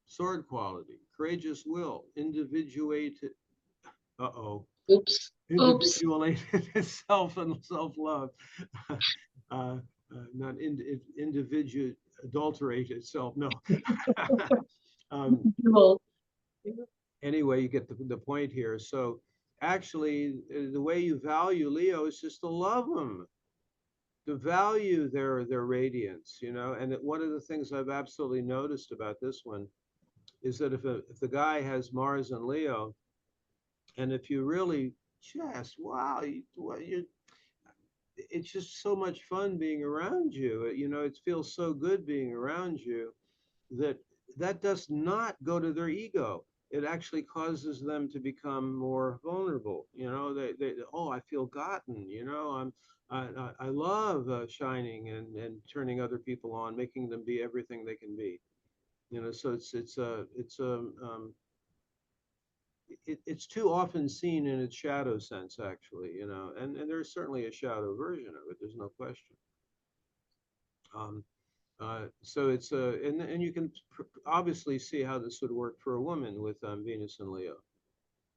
Sword quality, courageous will, individuated, Oops. Oops. individuated self and self-love, not individual adulterated self. No. Cool. Anyway, you get the point here. So actually, the way you value Leo is just to love them, to value their radiance, you know. And one of the things I've absolutely noticed about this one is that if the guy has Mars and Leo, and if you really just wow, it's just so much fun being around you. You know, it feels so good being around you that that does not go to their ego. It actually causes them to become more vulnerable. You know, they oh, I feel gotten. You know, I love shining and turning other people on, making them be everything they can be. You know, so it's too often seen in its shadow sense, actually. You know, and there's certainly a shadow version of it. There's no question. So it's and you can obviously see how this would work for a woman with Venus and Leo.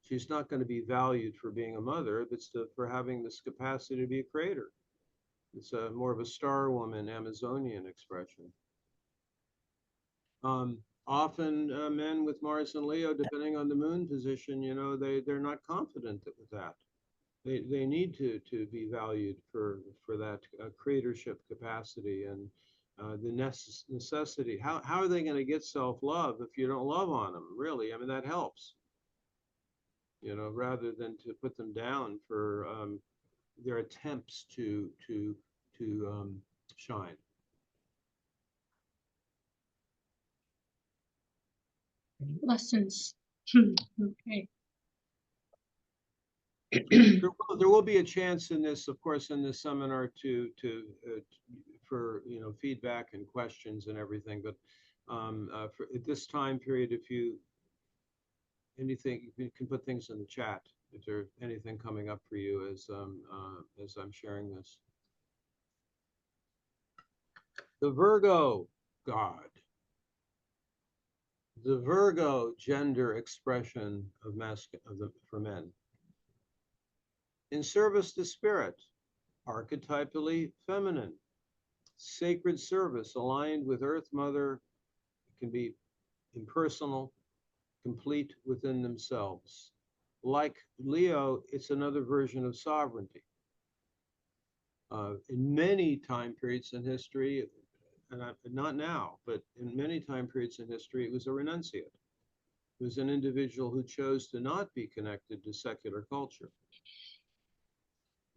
She's not going to be valued for being a mother, but for having this capacity to be a creator. It's more of a star woman, Amazonian expression. Often men with Mars and Leo, depending on the moon position, you know, they're not confident with that. They need to be valued for that creatorship capacity and the necessity. How are they going to get self-love if you don't love on them? Really, I mean, that helps. You know, rather than to put them down for their attempts to shine. Lessons. Okay. There will be a chance in this, of course, in this seminar for feedback and questions and everything. But for at this time period, if you can put things in the chat if there's anything coming up for you as I'm sharing this. The Virgo God. The Virgo gender expression of for men. In service to spirit, archetypally feminine. Sacred service aligned with Earth Mother. It can be impersonal, complete within themselves. Like Leo, it's another version of sovereignty. In many time periods in history, and not now, but in many time periods in history, it was a renunciate. It was an individual who chose to not be connected to secular culture.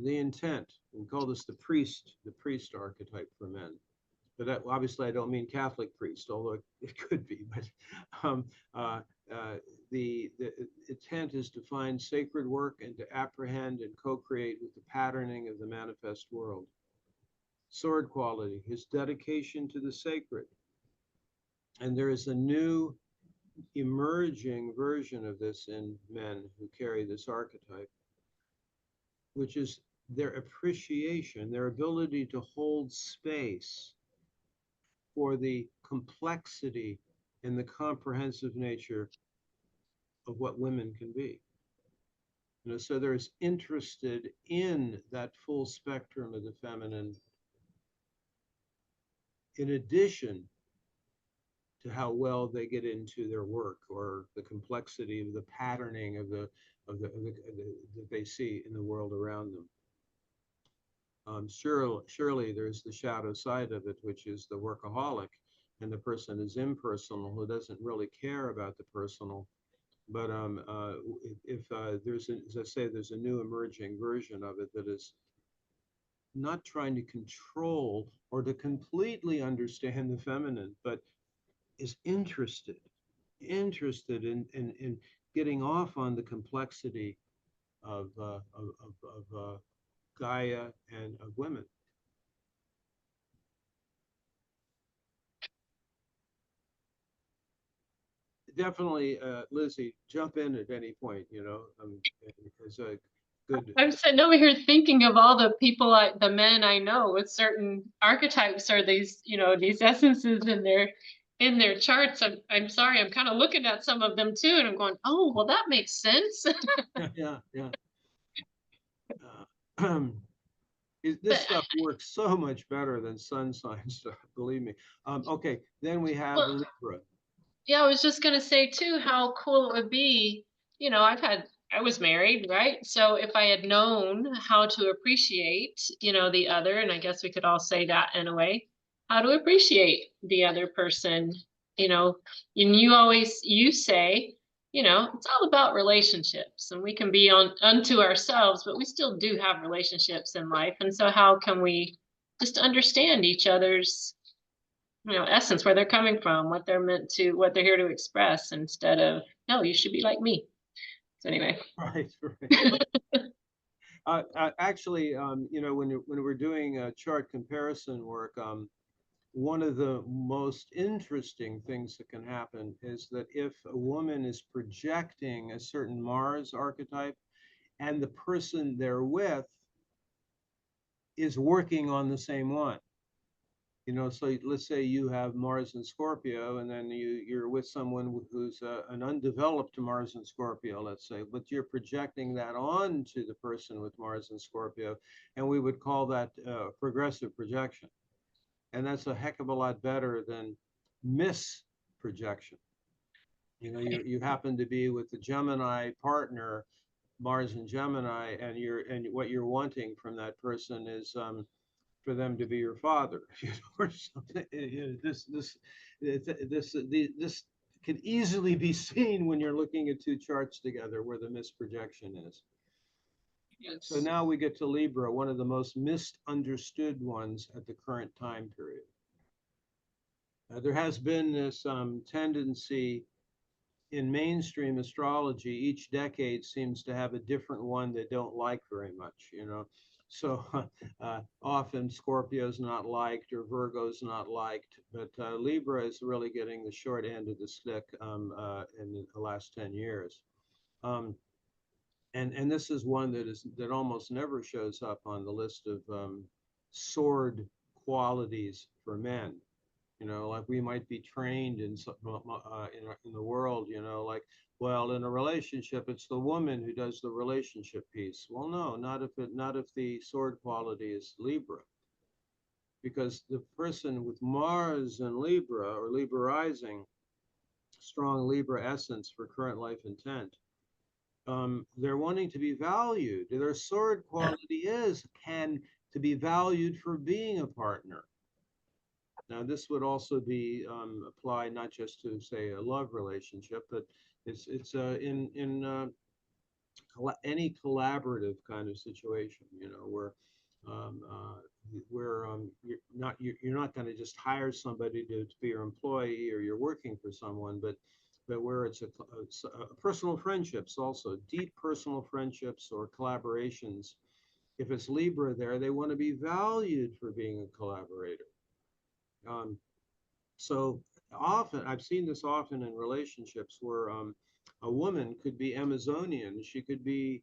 The intent, we call this the priest archetype for men. But that, obviously, I don't mean Catholic priest, although it could be. But the intent is to find sacred work and to apprehend and co-create with the patterning of the manifest world. Sword quality, his dedication to the sacred. And there is a new emerging version of this in men who carry this archetype, which is their appreciation, their ability to hold space for the complexity and the comprehensive nature of what women can be. You know, so they're interested in that full spectrum of the feminine, in addition to how well they get into their work or the complexity of the patterning of that they see in the world around them. Surely there's the shadow side of it, which is the workaholic, and the person is impersonal, who doesn't really care about the personal. But if there's, as I say, there's a new emerging version of it that is not trying to control or to completely understand the feminine, but is interested in getting off on the complexity of Gaia and of women. Definitely, Lizzie, jump in at any point, you know, as a good. I'm sitting over here thinking of all the people, the men I know with certain archetypes or these, you know, these essences in there. in their charts, I'm sorry, I'm kind of looking at some of them too, and I'm going, oh, well, that makes sense. Yeah, yeah. Uh, this But stuff works so much better than sun sign stuff, believe me. Okay, then we have well, Libra. yeah, I was just gonna say too how cool it would be. I was married, right? So if I had known how to appreciate, the other, and I guess we could all say that in a way, how to appreciate the other person, you know, and you say, it's all about relationships and we can be on unto ourselves, but we still do have relationships in life. And so how can we just understand each other's essence, where they're coming from, what they're here to express, instead of, no, you should be like me. So anyway. Right, right. Actually, when we're doing chart comparison work, one of the most interesting things that can happen is that if a woman is projecting a certain Mars archetype and the person they're with is working on the same one. So let's say you have Mars and Scorpio, and then you're with someone who's an undeveloped Mars and Scorpio, let's say, but you're projecting that on to the person with Mars and Scorpio, and we would call that progressive projection. And that's a heck of a lot better than misprojection. You happen to be with the Gemini partner, Mars and Gemini, and what you're wanting from that person is for them to be your father, or something. This can easily be seen when you're looking at two charts together where the misprojection is. So Yes. now we get to Libra, one of the most misunderstood ones at the current time period. There has been this tendency in mainstream astrology. Each decade seems to have a different one they don't like very much. So often Scorpio's not liked or Virgo's not liked, but Libra is really getting the short end of the stick in the last 10 years. And this is one that almost never shows up on the list of sword qualities for men. Like we might be trained in the world, like, well, in a relationship, it's the woman who does the relationship piece. Well, no, not if the sword quality is Libra, because the person with Mars and Libra or Libra rising, strong Libra essence for current life intent, they're wanting to be valued. Their sword quality is can to be valued for being a partner. Now, this would also be applied not just to, say, a love relationship, but it's in any collaborative kind of situation, um, uh, you're not going to just hire somebody to be your employee, or you're working for someone, but where it's a personal friendships, also deep personal friendships or collaborations. If it's Libra there, they want to be valued for being a collaborator. So often, I've seen this often in relationships where a woman could be Amazonian, she could be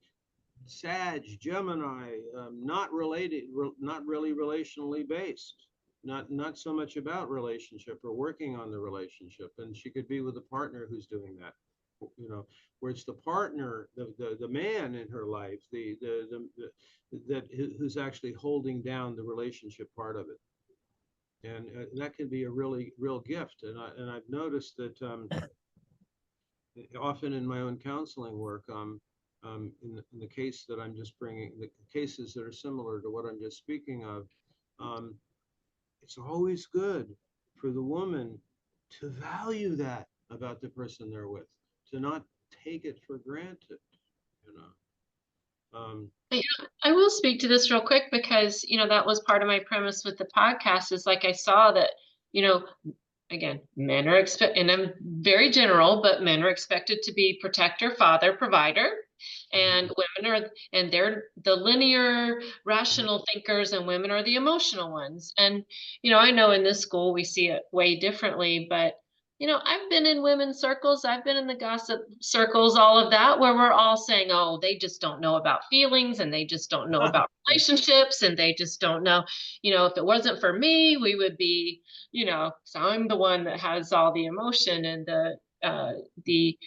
Sag, Gemini, not related, not really relationally based, not so much about relationship or working on the relationship, and she could be with a partner who's doing that. Where it's the partner, the man in her life, who's actually holding down the relationship part of it. And that can be a really real gift. And I've noticed that often in my own counseling work, in the case that I'm just bringing, the cases that are similar to what I'm just speaking of, um, it's always good for the woman to value that about the person they're with, to not take it for granted, you know. I will speak to this real quick because, that was part of my premise with the podcast is like I saw that, you know, again, men are and I'm very general, but men are expected to be protector, father, provider, and they're the linear, rational thinkers, and women are the emotional ones. And, I know in this school we see it way differently, but you know, I've been in women's circles, I've been in the gossip circles, all of that, where we're all saying, oh, they just don't know about feelings and they just don't know about relationships and they just don't know, you know, if it wasn't for me, we would be, you know, so I'm the one that has all the emotion and the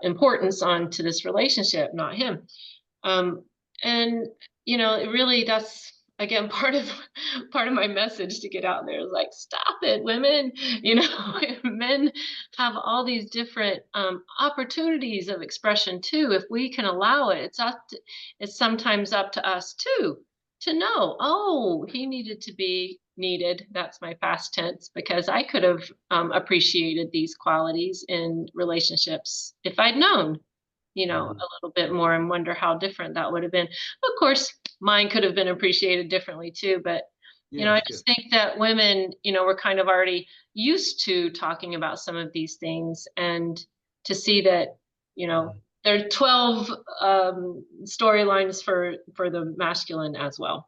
importance onto this relationship, not him. Um, and you know, it really that's again part of my message to get out there is like, stop it, women. You know, men have all these different opportunities of expression too. If we can allow it, it's sometimes up to us too to know, oh, he needed to be needed. That's my past tense because I could have appreciated these qualities in relationships if I'd known, you know, Mhm. a little bit more and wonder how different that would have been. Of course, mine could have been appreciated differently too, but you know, I Yes, yes. just think that women, you know, we're kind of already used to talking about some of these things and to see that, you know, Mhm. there are 12 storylines for the masculine as well.